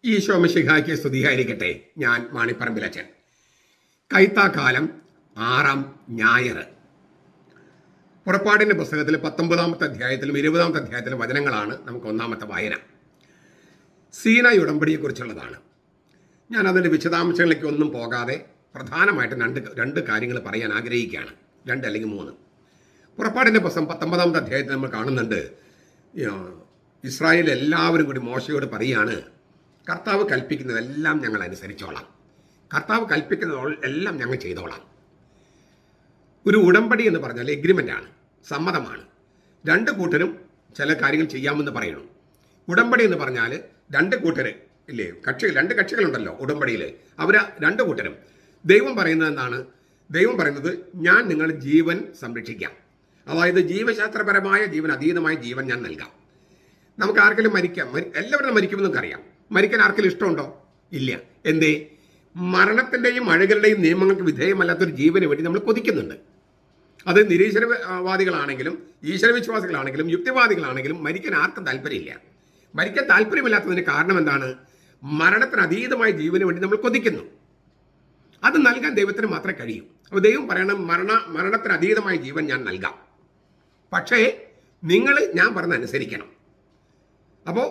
ഈശോ മിശിഹായ്ക്ക് സ്തുതിയായിരിക്കട്ടെ. ഞാൻ മാണിപ്പറമ്പിലച്ചൻ. കൈത്താക്കാലം 6-ാം ഞായർ. പുറപ്പാടിൻ്റെ പുസ്തകത്തിൽ 19-ാമത്തെ അധ്യായത്തിലും 20-ാമത്തെ അധ്യായത്തിലും വചനങ്ങളാണ് നമുക്ക് ഒന്നാമത്തെ വായന. സീനായി ഉടമ്പടിയെക്കുറിച്ചുള്ളതാണ്. ഞാൻ അതിൻ്റെ വിശദാംശങ്ങളിലേക്ക് ഒന്നും പോകാതെ പ്രധാനമായിട്ടും രണ്ട് കാര്യങ്ങൾ പറയാൻ ആഗ്രഹിക്കുകയാണ്. 2 അല്ലെങ്കിൽ 3. പുറപ്പാടിൻ്റെ പുസ്തകം 19-ാമത്തെ അധ്യായത്തിൽ നമ്മൾ കാണുന്നുണ്ട്, ഇസ്രായേൽ എല്ലാവരും കൂടി മോശയോട് പറയുകയാണ്, കർത്താവ് കൽപ്പിക്കുന്നതെല്ലാം ഞങ്ങൾ അനുസരിച്ചോളാം, കർത്താവ് കൽപ്പിക്കുന്നത് എല്ലാം ഞങ്ങൾ ചെയ്തോളാം. ഒരു ഉടമ്പടി എന്ന് പറഞ്ഞാൽ എഗ്രിമെൻ്റാണ്, സമ്മതമാണ്. 2 കൂട്ടരും ചില കാര്യങ്ങൾ ചെയ്യാമെന്ന് പറയണം. ഉടമ്പടി എന്ന് പറഞ്ഞാൽ 2 കൂട്ടർ ഇല്ലേ, 2 കക്ഷികളുണ്ടല്ലോ ഉടമ്പടിയിൽ. അവർ 2 കൂട്ടരും ദൈവം പറയുന്നത് എന്താണ്? ദൈവം പറയുന്നത്, ഞാൻ നിങ്ങളുടെ ജീവൻ സംരക്ഷിക്കാം, അതായത് ജീവശാസ്ത്രപരമായ ജീവൻ അതീതമായ ജീവൻ ഞാൻ നൽകാം. നമുക്ക് ആർക്കെങ്കിലും മരിക്കാം, എല്ലാവരും മരിക്കുമെന്ന് നമുക്കറിയാം. മരിക്കാൻ ആർക്കെങ്കിലും ഇഷ്ടമുണ്ടോ? ഇല്ല. എന്തേ? മരണത്തിൻ്റെയും അഴകളുടെയും നിയമങ്ങൾക്ക് വിധേയമല്ലാത്തൊരു ജീവന് വേണ്ടി നമ്മൾ കൊതിക്കുന്നുണ്ട്. അത് നിരീശ്വരവാദികളാണെങ്കിലും ഈശ്വരവിശ്വാസികളാണെങ്കിലും യുക്തിവാദികളാണെങ്കിലും മരിക്കാൻ ആർക്കും താല്പര്യമില്ല. മരിക്കാൻ താല്പര്യമില്ലാത്തതിന് കാരണം എന്താണ്? മരണത്തിന് അതീതമായ ജീവന് വേണ്ടി നമ്മൾ കൊതിക്കുന്നു. അത് നൽകാൻ ദൈവത്തിന് മാത്രമേ കഴിയൂ. അപ്പോൾ ദൈവം പറയണം, മരണത്തിന് അതീതമായ ജീവൻ ഞാൻ നൽകാം, പക്ഷേ നിങ്ങൾ ഞാൻ പറഞ്ഞ അനുസരിക്കണം. അപ്പോൾ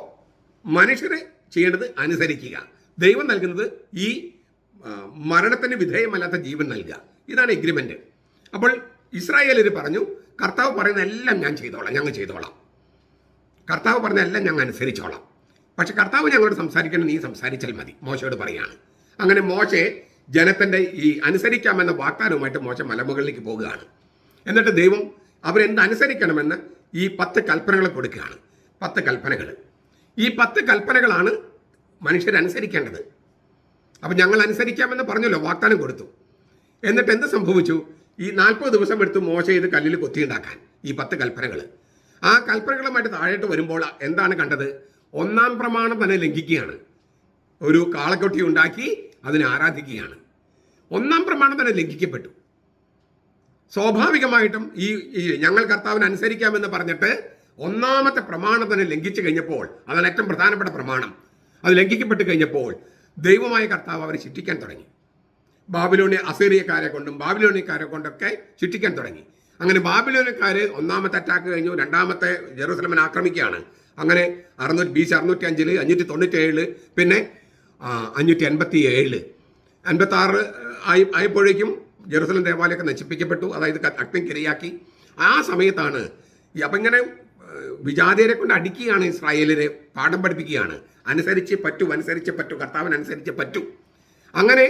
മനുഷ്യരെ ചെയ്യേണ്ടത് അനുസരിക്കുക. ദൈവം നൽകുന്നത് ഈ മരണത്തിന് വിധേയമല്ലാത്ത ജീവൻ നൽകുക. ഇതാണ് എഗ്രിമെൻ്റ്. അപ്പോൾ ഇസ്രായേലർ പറഞ്ഞു, കർത്താവ് പറയുന്ന എല്ലാം ഞാൻ ചെയ്തോളാം, ഞങ്ങൾ ചെയ്തോളാം, കർത്താവ് പറഞ്ഞ എല്ലാം ഞങ്ങൾ അനുസരിച്ചോളാം. പക്ഷെ കർത്താവ് ഞങ്ങളോട് സംസാരിക്കണം, നീ സംസാരിച്ചാൽ മതി, മോശയോട് പറയാണ്. അങ്ങനെ മോശെ ജനത്തിൻ്റെ ഈ അനുസരിക്കാമെന്ന വാഗ്ദാനവുമായിട്ട് മോശ മലമുകളിലേക്ക് പോകുകയാണ്. എന്നിട്ട് ദൈവം അവരെന്ത് അനുസരിക്കണമെന്ന് ഈ 10 കൽപ്പനകൾ കൊടുക്കുകയാണ്. 10 കൽപ്പനകൾ. ഈ 10 കൽപ്പനകളാണ് മനുഷ്യരനുസരിക്കേണ്ടത്. അപ്പം ഞങ്ങൾ അനുസരിക്കാമെന്ന് പറഞ്ഞല്ലോ, വാഗ്ദാനം കൊടുത്തു. എന്നിട്ട് എന്ത് സംഭവിച്ചു? ഈ 40 ദിവസം എടുത്ത് മോശ ഇത് കല്ലിൽ കൊത്തിയുണ്ടാക്കാൻ ഈ 10 കൽപ്പനകൾ. ആ കൽപ്പനകളുമായിട്ട് താഴോട്ട് വരുമ്പോൾ എന്താണ് കണ്ടത്? 1-ാം പ്രമാണം തന്നെ ലംഘിക്കുകയാണ്. ഒരു കാളക്കൊട്ടി ഉണ്ടാക്കി അതിനെ ആരാധിക്കുകയാണ്. 1-ാം പ്രമാണം തന്നെ ലംഘിക്കപ്പെട്ടു. സ്വാഭാവികമായിട്ടും ഈ ഞങ്ങൾ കർത്താവിനെ അനുസരിക്കാമെന്ന് പറഞ്ഞിട്ട് 1-ാമത്തെ പ്രമാണം തന്നെ ലംഘിച്ചു കഴിഞ്ഞപ്പോൾ, അതാണ് ഏറ്റവും പ്രധാനപ്പെട്ട പ്രമാണം, അത് ലംഘിക്കപ്പെട്ട് കഴിഞ്ഞപ്പോൾ ദൈവമായ കർത്താവ് അവരെ ശിക്ഷിക്കാൻ തുടങ്ങി. അസീറിയക്കാരെ കൊണ്ടും ബാബിലോണിയക്കാരെ കൊണ്ടൊക്കെ ശിക്ഷിക്കാൻ തുടങ്ങി. അങ്ങനെ ബാബിലോണിയക്കാർ 1-ാമത്തെ അറ്റാക്ക് കഴിഞ്ഞു, 2-ാമത്തെ ജെറൂസലമിനെ ആക്രമിക്കുകയാണ്. അങ്ങനെ BC 605, 597, പിന്നെ 587, 56 ആയപ്പോഴേക്കും ജെറൂസലം ദേവാലയമൊക്കെ നശിപ്പിക്കപ്പെട്ടു, അതായത് അഗ്നിക്കിരയാക്കി. ആ സമയത്താണ് അപ്പം ഇങ്ങനെ വിജാതിയരെ കൊണ്ട് അടിക്കുകയാണ്, ഇസ്രായേലിനെ പാഠം പഠിപ്പിക്കുകയാണ്. അനുസരിച്ച് പറ്റൂ, കർത്താവിനനുസരിച്ച് പറ്റൂ. അങ്ങനെ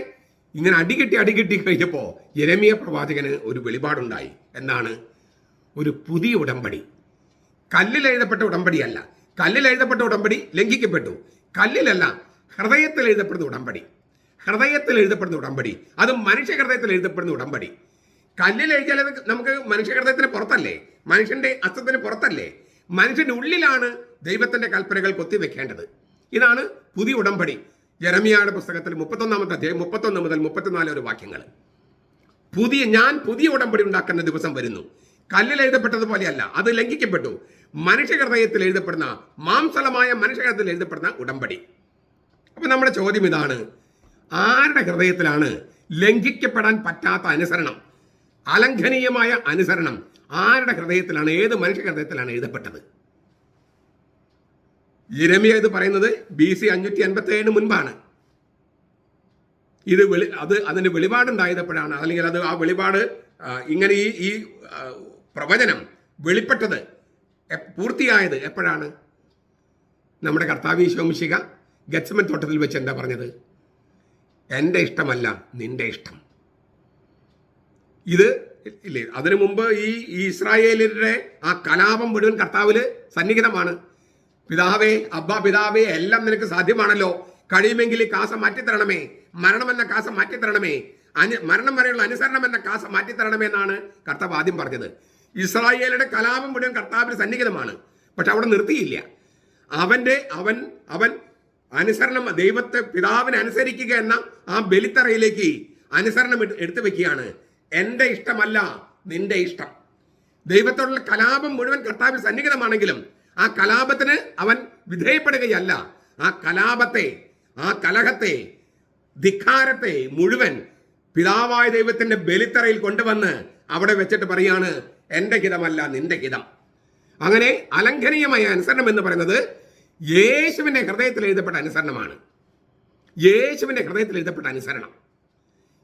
ഇങ്ങനെ അടികിട്ടി കഴിഞ്ഞപ്പോൾ യെരമ്യ പ്രവാചകന് ഒരു വെളിപാടുണ്ടായി. എന്താണ്? ഒരു പുതിയ ഉടമ്പടി. കല്ലിൽ എഴുതപ്പെട്ട ഉടമ്പടിയല്ല. കല്ലിൽ എഴുതപ്പെട്ട ഉടമ്പടി ലംഘിക്കപ്പെട്ടു. കല്ലിലല്ല, ഹൃദയത്തിൽ എഴുതപ്പെടുന്ന ഉടമ്പടി. ഹൃദയത്തിൽ എഴുതപ്പെടുന്ന ഉടമ്പടി, അത് മനുഷ്യ ഹൃദയത്തിൽ എഴുതപ്പെടുന്ന ഉടമ്പടി. കല്ലിൽ എഴുതിയാൽ നമുക്ക് മനുഷ്യ ഹൃദയത്തിന് പുറത്തല്ലേ, മനുഷ്യന്റെ അസ്തിത്വത്തിന് പുറത്തല്ലേ. മനുഷ്യന്റെ ഉള്ളിലാണ് ദൈവത്തിന്റെ കൽപ്പനകൾ കൊത്തിവെക്കേണ്ടത്. ഇതാണ് പുതിയ ഉടമ്പടി. യെരമ്യയുടെ പുസ്തകത്തിൽ 31-ാമത്തെ അധ്യായം 31 മുതൽ 34 ഒരു വാക്യങ്ങൾ. ഞാൻ പുതിയ ഉടമ്പടി ഉണ്ടാക്കുന്ന ദിവസം വരുന്നു. കല്ലിൽ എഴുതപ്പെട്ടതുപോലെയല്ല, അത് ലംഘിക്കപ്പെട്ടു. മനുഷ്യ ഹൃദയത്തിൽ എഴുതപ്പെടുന്ന, മാംസളമായ മനുഷ്യ ഹൃദയത്തിൽ എഴുതപ്പെടുന്ന ഉടമ്പടി. അപ്പൊ നമ്മുടെ ചോദ്യം ഇതാണ്, ആരുടെ ഹൃദയത്തിലാണ് ലംഘിക്കപ്പെടാൻ പറ്റാത്ത അനുസരണം, അലംഘനീയമായ അനുസരണം ആരുടെ ഹൃദയത്തിലാണ്, ഏത് മനുഷ്യ ഹൃദയത്തിലാണ് എഴുതപ്പെട്ടത്? യിരെമ്യ ഇത് പറയുന്നത് BC 587 മുൻപാണ്. അതിന് വെളിപാടുണ്ടായപ്പോഴാണ്, അല്ലെങ്കിൽ ആ വെളിപാട് ഇങ്ങനെ ഈ പ്രവചനം വെളിപ്പെട്ടത്, പൂർത്തിയായത് എപ്പോഴാണ്? നമ്മുടെ കർത്താവ് ഈശോ മിശിഹ ഗെത്സമൻ തോട്ടത്തിൽ വെച്ച് എന്താ പറഞ്ഞത്? എൻ്റെ ഇഷ്ടമല്ല നിന്റെ ഇഷ്ടം. ഇത് ഇല്ലേ, അതിനു മുമ്പ് ഈ ഇസ്രായേലിന്റെ ആ കലാപം മുഴുവൻ കർത്താവില് സന്നിഹിതമാണ്. പിതാവേ എല്ലാം നിനക്ക് സാധ്യമാണല്ലോ, കഴിയുമെങ്കിൽ ഈ കാസ മാറ്റിത്തരണമേ, മരണമെന്ന കാസ മാറ്റിത്തരണമേ, മരണം വരെയുള്ള അനുസരണം എന്ന കാസ മാറ്റിത്തരണമേ എന്നാണ് കർത്താവ് ആദ്യം പറഞ്ഞത്. ഇസ്രായേലിന്റെ കലാപം മുഴുവൻ കർത്താവിന് സന്നിഹിതമാണ്. പക്ഷെ അവിടെ നിർത്തിയില്ല. അവൻ അനുസരണം, ദൈവത്തെ പിതാവിനെ അനുസരിക്കുക എന്ന ആ ബലിത്തറയിലേക്ക് അനുസരണം എടുത്തു വെക്കുകയാണ്. എൻ്റെ ഇഷ്ടമല്ല നിന്റെ ഇഷ്ടം. ദൈവത്തോടുള്ള കലാപം മുഴുവൻ കർത്താവിൽ സന്നിഹിതമാണെങ്കിലും ആ കലാപത്തിന് അവൻ വിധേയപ്പെടുകയല്ല. ആ കലാപത്തെ, ആ കലഹത്തെ, ധിക്കാരത്തെ മുഴുവൻ പിതാവായ ദൈവത്തിന്റെ ബലിത്തറയിൽ കൊണ്ടുവന്ന് അവിടെ വെച്ചിട്ട് പറയാണ്, എൻ്റെ ഹിതമല്ല നിന്റെ ഹിതം. അങ്ങനെ അലംഘനീയമായ അനുസരണം എന്ന് പറയുന്നത് യേശുവിന്റെ ഹൃദയത്തിൽ എഴുതപ്പെട്ട അനുസരണമാണ്. യേശുവിന്റെ ഹൃദയത്തിൽ എഴുതപ്പെട്ട അനുസരണം.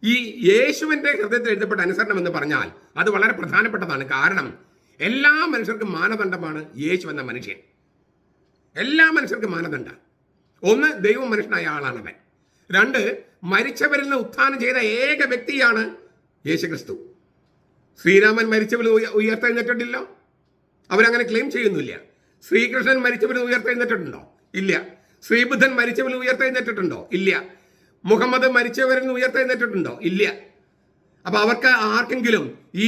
ഈ യേശുവിന്റെ ഹൃദയത്തിൽ എഴുതപ്പെട്ട അനുസരണം എന്ന് പറഞ്ഞാൽ അത് വളരെ പ്രധാനപ്പെട്ടതാണ്. കാരണം എല്ലാ മനുഷ്യർക്കും മാനദണ്ഡമാണ് യേശു എന്ന മനുഷ്യൻ. എല്ലാ മനുഷ്യർക്കും മാനദണ്ഡം. ഒന്ന്, ദൈവം മനുഷ്യനായ ആളാണവൻ. രണ്ട്, മരിച്ചവരിൽ നിന്ന് ഉത്ഥാനം ചെയ്ത ഏക വ്യക്തിയാണ് യേശുക്രിസ്തു. ശ്രീരാമൻ മരിച്ചവരിൽ ഉയർത്തെഴുന്നേറ്റിട്ടില്ലോ, അവരങ്ങനെ ക്ലെയിം ചെയ്യുന്നില്ല. ശ്രീകൃഷ്ണൻ മരിച്ചവരിൽ ഉയർത്തെഴുന്നേറ്റിട്ടുണ്ടോ? ഇല്ല. ശ്രീബുദ്ധൻ മരിച്ചവരിൽ ഉയർത്തെഴുന്നേറ്റിട്ടുണ്ടോ? ഇല്ല. മുഹമ്മദ് മരിച്ചവരിൽ ഉയർത്തെഴുന്നേറ്റിട്ടുണ്ടോ? ഇല്ല. അപ്പൊ അവർക്ക് ആർക്കെങ്കിലും ഈ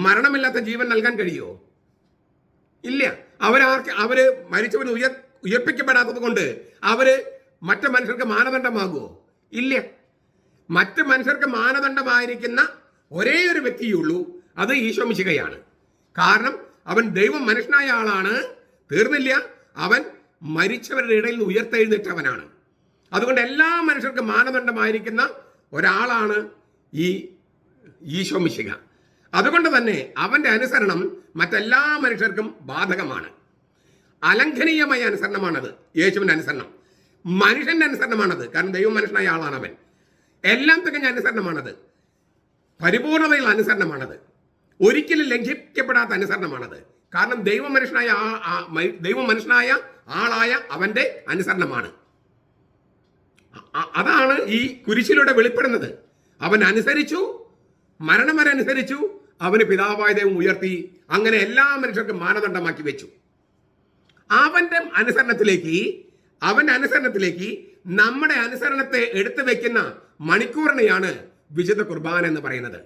മരണമില്ലാത്ത ജീവൻ നൽകാൻ കഴിയുമോ? ഇല്ല. അവര് മരിച്ചവരിൽ ഉയർപ്പിക്കപ്പെടാത്തത് കൊണ്ട് അവര് മറ്റു മനുഷ്യർക്ക് മാനദണ്ഡമാകുമോ? ഇല്ല. മറ്റ് മനുഷ്യർക്ക് മാനദണ്ഡമായിരിക്കുന്ന ഒരേ ഒരു വ്യക്തിയുള്ളൂ, അത് ഈശോ മിശിഹയാണ്. കാരണം അവൻ ദൈവം മനുഷ്യനായ ആളാണ്. തീർന്നില്ല, അവൻ മരിച്ചവരുടെ ഇടയിൽ നിന്ന് ഉയർത്തെഴുന്നേറ്റവനാണ്. അതുകൊണ്ട് എല്ലാ മനുഷ്യർക്കും മാനദണ്ഡമായിരിക്കുന്ന ഒരാളാണ് ഈ ഈശോ മിശിഹ. അതുകൊണ്ട് തന്നെ അവന്റെ അനുസരണം മറ്റെല്ലാ മനുഷ്യർക്കും ബാധകമാണ്. അലംഘനീയമായ അനുസരണമാണത് യേശുവിന്റെ അനുസരണം. മനുഷ്യന്റെ അനുസരണമാണത്. കാരണം ദൈവം മനുഷ്യനായ ആളാണ് അവൻ. എല്ലാം തികഞ്ഞ അനുസരണമാണത്. പരിപൂർണതയുള്ള അനുസരണമാണത്. ഒരിക്കലും ലംഘിക്കപ്പെടാത്ത അനുസരണമാണത്. കാരണം ദൈവം മനുഷ്യനായ ആളായ അവന്റെ അനുസരണമാണ്. അതാണ് ഈ കുരിശിലൂടെ വെളിപ്പെടുന്നത്. അവൻ അനുസരിച്ചു, മരണം വരെ അനുസരിച്ചു. അവന് പിതാവായ ദൈവം ഉയർത്തി. അങ്ങനെ എല്ലാ മനുഷ്യർക്കും മാനദണ്ഡമാക്കി വെച്ചു. അവന്റെ അനുസരണത്തിലേക്ക് നമ്മുടെ അനുസരണത്തെ എടുത്തു വെക്കുന്ന മണിക്കൂറിനെയാണ് വിശുദ്ധ കുർബാന എന്ന് പറയുന്നത്.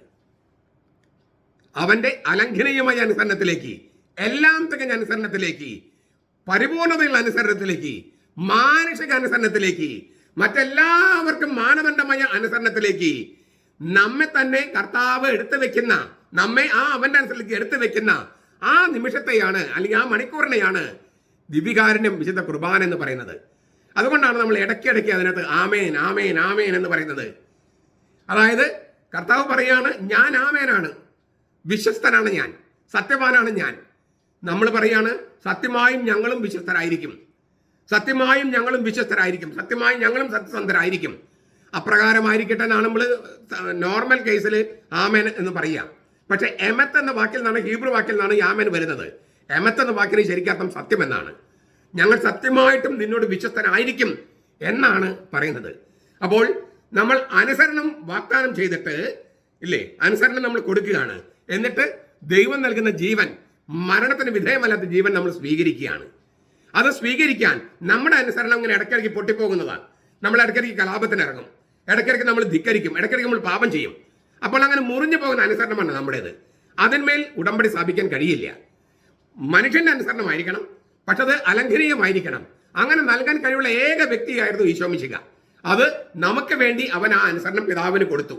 അവന്റെ അലംഘനീയമായ അനുസരണത്തിലേക്ക്, എല്ലാം തികഞ്ഞ അനുസരണത്തിലേക്ക്, പരിപൂർണതയുള്ള അനുസരണത്തിലേക്ക്, മാനുഷിക അനുസരണത്തിലേക്ക്, മറ്റെല്ലാവർക്കും മാനദണ്ഡമായ അനുസരണത്തിലേക്ക് നമ്മെ തന്നെ കർത്താവ് എടുത്തു വെക്കുന്ന, നമ്മെ അവന്റെ അനുസരണത്തിലേക്ക് എടുത്തു വെക്കുന്ന ആ നിമിഷത്തെയാണ്, അല്ലെങ്കിൽ ആ മണിക്കൂറിനെയാണ് ദിവ്യകാരുണ്യം, വിശുദ്ധ കുർബാന എന്ന് പറയുന്നത്. അതുകൊണ്ടാണ് നമ്മൾ ഇടയ്ക്കിടയ്ക്ക് അതിനകത്ത് ആമേൻ ആമേൻ ആമേൻ എന്ന് പറയുന്നത്. അതായത് കർത്താവ് പറയാണ്, ഞാൻ ആമേനാണ്, വിശ്വസ്തനാണ് ഞാൻ, സത്യവാനാണ് ഞാൻ. നമ്മൾ പറയാണ്, സത്യമായും ഞങ്ങളും വിശ്വസ്തരായിരിക്കും, സത്യമായും ഞങ്ങളും വിശ്വസ്തരായിരിക്കും, സത്യമായും ഞങ്ങളും സത്യസന്ധരായിരിക്കും. അപ്രകാരമായിരിക്കട്ടെ എന്നാണ് നമ്മൾ നോർമൽ കേസിൽ ആമേൻ എന്ന് പറയുക. പക്ഷെ എമത്ത് എന്ന വാക്കിൽ നിന്നാണ്, ഹീബ്രു വാക്കിൽ നിന്നാണ് ഈ ആമേൻ വരുന്നത്. എമത്ത് എന്ന വാക്കിന് ശരിക്കർത്ഥം സത്യം എന്നാണ്. ഞങ്ങൾ സത്യമായിട്ടും നിന്നോട് വിശ്വസ്തനായിരിക്കും എന്നാണ് പറയുന്നത്. അപ്പോൾ നമ്മൾ അനുസരണം വാഗ്ദാനം ചെയ്തിട്ട് ഇല്ലേ, അനുസരണം നമ്മൾ കൊടുക്കുകയാണ്. എന്നിട്ട് ദൈവം നൽകുന്ന ജീവൻ, മരണത്തിന് വിധേയമല്ലാത്ത ജീവൻ നമ്മൾ സ്വീകരിക്കുകയാണ്. അത് സ്വീകരിക്കാൻ നമ്മുടെ അനുസരണം ഇങ്ങനെ ഇടയ്ക്കിടയ്ക്ക് പൊട്ടിപ്പോകുന്നതാണ്. നമ്മൾ ഇടയ്ക്കിടയ്ക്ക് കലാപത്തിന് ഇറങ്ങും, ഇടയ്ക്കിടയ്ക്ക് നമ്മൾ ധിക്കരിക്കും, ഇടയ്ക്കിടയ്ക്ക് നമ്മൾ പാപം ചെയ്യും. അപ്പോൾ അങ്ങനെ മുറിഞ്ഞു പോകുന്ന അനുസരണമാണ് നമ്മുടേത്. അതിന്മേൽ ഉടമ്പടി സ്ഥാപിക്കാൻ കഴിയില്ല. മനുഷ്യന്റെ അനുസരണമായിരിക്കണം, പക്ഷെ അത് അലംഘനീയമായിരിക്കണം. അങ്ങനെ നൽകാൻ കഴിവുള്ള ഏക വ്യക്തിയായിരുന്നു ഈശോ മിശിഹ. അത് നമുക്ക് വേണ്ടി അവൻ ആ അനുസരണം പിതാവിന് കൊടുത്തു.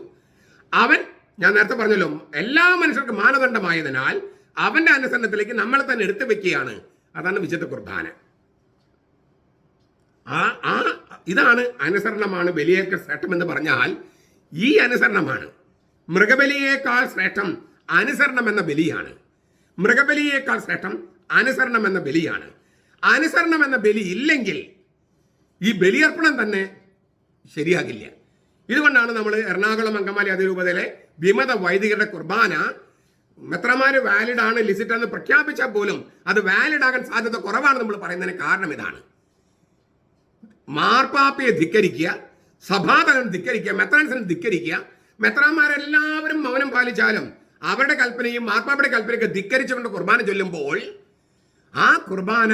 അവൻ, ഞാൻ നേരത്തെ പറഞ്ഞല്ലോ, എല്ലാ മനുഷ്യർക്കും മാനദണ്ഡമായതിനാൽ അവന്റെ അനുസരണത്തിലേക്ക് നമ്മളെ തന്നെ എടുത്തു വെക്കുകയാണ്. അതാണ് വിശുദ്ധ കുർബാന. ഇതാണ് അനുസരണമാണ് ബലിയേക്കാൾ ശ്രേഷ്ഠം എന്ന് പറഞ്ഞാൽ ഈ അനുസരണമാണ്. മൃഗബലിയേക്കാൾ ശ്രേഷ്ഠം അനുസരണം എന്ന ബലിയാണ്. മൃഗബലിയേക്കാൾ ശ്രേഷ്ഠം അനുസരണം എന്ന ബലിയാണ്. അനുസരണം എന്ന ബലി ഇല്ലെങ്കിൽ ഈ ബലിയർപ്പണം തന്നെ ശരിയാകില്ല. ഇതുകൊണ്ടാണ് നമ്മൾ എറണാകുളം അങ്കമാലി അതിരൂപതയിലെ വിമത വൈദികരുടെ കുർബാന മെത്രമാര് വാലിഡ് ആണ്, ലിസിറ്റ് എന്ന് പ്രഖ്യാപിച്ചാൽ പോലും അത് വാലിഡ് ആകാൻ സാധ്യത കുറവാണ് നമ്മൾ പറയുന്നതിന് കാരണം ഇതാണ്. മാർപ്പാപ്പയെ ധിക്കരിക്കുക, സഭാതലം ധിക്കരിക്കുക, മെത്രാൻസിനെ ധിക്കരിക്കുക. മെത്രാന്മാരെല്ലാവരും മൗനം പാലിച്ചാലും അവരുടെ കൽപ്പനയും മാർപ്പാപ്പയുടെ കൽപ്പനയൊക്കെ ധിക്കരിച്ചുകൊണ്ട് കുർബാന ചൊല്ലുമ്പോൾ ആ കുർബാന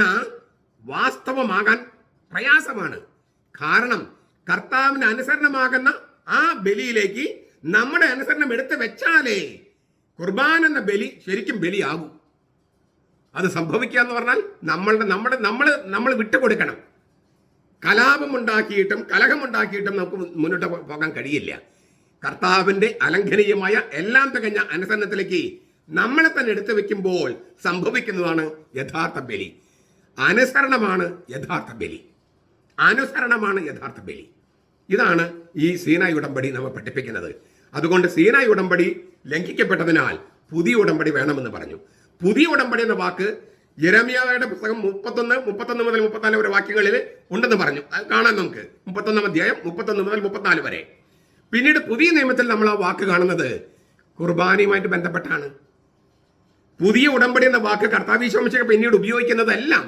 വാസ്തവമാകാൻ പ്രയാസമാണ്. കാരണം കർത്താവിന് അനുസരണമാകുന്ന ആ ബലിയിലേക്ക് നമ്മുടെ അനുസരണം എടുത്തു വെച്ചാലേ കുർബാന എന്ന ബലി ശരിക്കും ബലിയാകും. അത് സംഭവിക്കുക എന്ന് പറഞ്ഞാൽ നമ്മൾ വിട്ടുകൊടുക്കണം. കലാപമുണ്ടാക്കിയിട്ടും കലഹമുണ്ടാക്കിയിട്ടും നമുക്ക് മുന്നോട്ട് പോകാൻ കഴിയില്ല. കർത്താവിന്റെ അലംഘനീയമായ എല്ലാം തികഞ്ഞ അനുസരണത്തിലേക്ക് നമ്മളെ തന്നെ എടുത്തു വെക്കുമ്പോൾ സംഭവിക്കുന്നതാണ് യഥാർത്ഥ ബലി. അനുസരണമാണ് യഥാർത്ഥ ബലി. അനുസരണമാണ് യഥാർത്ഥ ബലി. ഇതാണ് ഈ സീനായി ഉടമ്പടി നമ്മെ പഠിപ്പിക്കുന്നത്. അതുകൊണ്ട് സീനായി ഉടമ്പടി ലംഘിക്കപ്പെട്ടതിനാൽ പുതിയ ഉടമ്പടി വേണമെന്ന് പറഞ്ഞു. പുതിയ ഉടമ്പടി എന്ന വാക്ക് യെരമ്യായുടെ പുസ്തകം 31 മുതൽ 34 വരെ വാക്യങ്ങളിൽ ഉണ്ടെന്ന് പറഞ്ഞു. അത് കാണാൻ നമുക്ക് 31 അധ്യായം 31 മുതൽ 34 വരെ. പിന്നീട് പുതിയ നിയമത്തിൽ നമ്മൾ ആ വാക്ക് കാണുന്നത് കുർബാനയുമായിട്ട് ബന്ധപ്പെട്ടാണ്. പുതിയ ഉടമ്പടി എന്ന വാക്ക് കർത്താവ് ഈശോ മിശിഹാ പിന്നീട് ഉപയോഗിക്കുന്നതെല്ലാം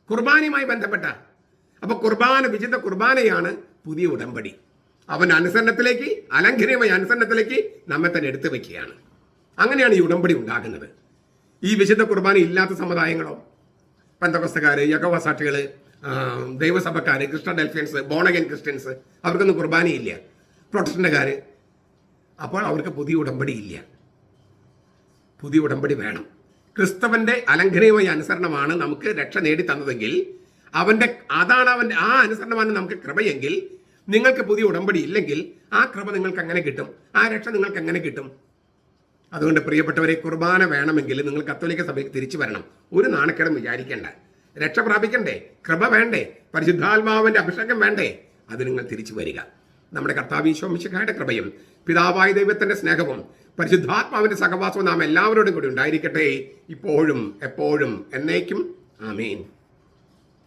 കുർബാനയുമായി ബന്ധപ്പെട്ട. അപ്പൊ കുർബാന, വിശുദ്ധ കുർബാനയാണ് പുതിയ ഉടമ്പടി. അവന്റെ അനുസരണത്തിലേക്ക്, അലംഘനീയമായ അനുസരണത്തിലേക്ക് നമ്മെ തന്നെ എടുത്തു വെക്കുകയാണ്. അങ്ങനെയാണ് ഈ ഉടമ്പടി ഉണ്ടാകുന്നത്. ഈ വിശുദ്ധ കുർബാന ഇല്ലാത്ത സമുദായങ്ങളോ, പെന്തക്കോസ്തക്കാര്, യഹോവ സാക്ഷികള്, ദൈവസഭക്കാര്, ക്രിസ്ത്യൻസ്, ബോൺ അഗൈൻ ക്രിസ്ത്യൻസ്, അവർക്കൊന്നും കുർബാനയില്ല. പ്രൊട്ടസ്റ്റന്റുകാര്, അപ്പോൾ അവർക്ക് പുതിയ ഉടമ്പടി ഇല്ല. പുതിയ ഉടമ്പടി വേണം. ക്രിസ്തുവിന്റെ അലംഘനീയമായ അനുസരണമാണ് നമുക്ക് രക്ഷ നേടി തന്നതെങ്കിൽ, അതാണ് ആ അനുസരണമാണ് നമുക്ക് കൃപയെങ്കിൽ, നിങ്ങൾക്ക് പുതിയ ഉടമ്പടി ഇല്ലെങ്കിൽ ആ കൃപ നിങ്ങൾക്ക് എങ്ങനെ കിട്ടും? ആ രക്ഷ നിങ്ങൾക്ക് എങ്ങനെ കിട്ടും? അതുകൊണ്ട് പ്രിയപ്പെട്ടവരെ, കുർബാന വേണമെങ്കിൽ നിങ്ങൾ കത്തോലിക്ക സഭയ്ക്ക് തിരിച്ചു വരണം. ഒരു നാണക്കേടും വിചാരിക്കേണ്ട. രക്ഷ പ്രാപിക്കണ്ടേ? കൃപ വേണ്ടേ? പരിശുദ്ധാത്മാവിന്റെ അഭിഷേകം വേണ്ടേ? അത് നിങ്ങൾ തിരിച്ചു വരിക. നമ്മുടെ കർത്താവ് ഈശോ മിശിഹായുടെ കൃപയും പിതാവായ ദൈവത്തിന്റെ സ്നേഹവും പരിശുദ്ധാത്മാവിന്റെ സഹവാസവും നാം എല്ലാവരോടും കൂടി ഉണ്ടായിരിക്കട്ടെ, ഇപ്പോഴും എപ്പോഴും എന്നേക്കും. ആമേൻ.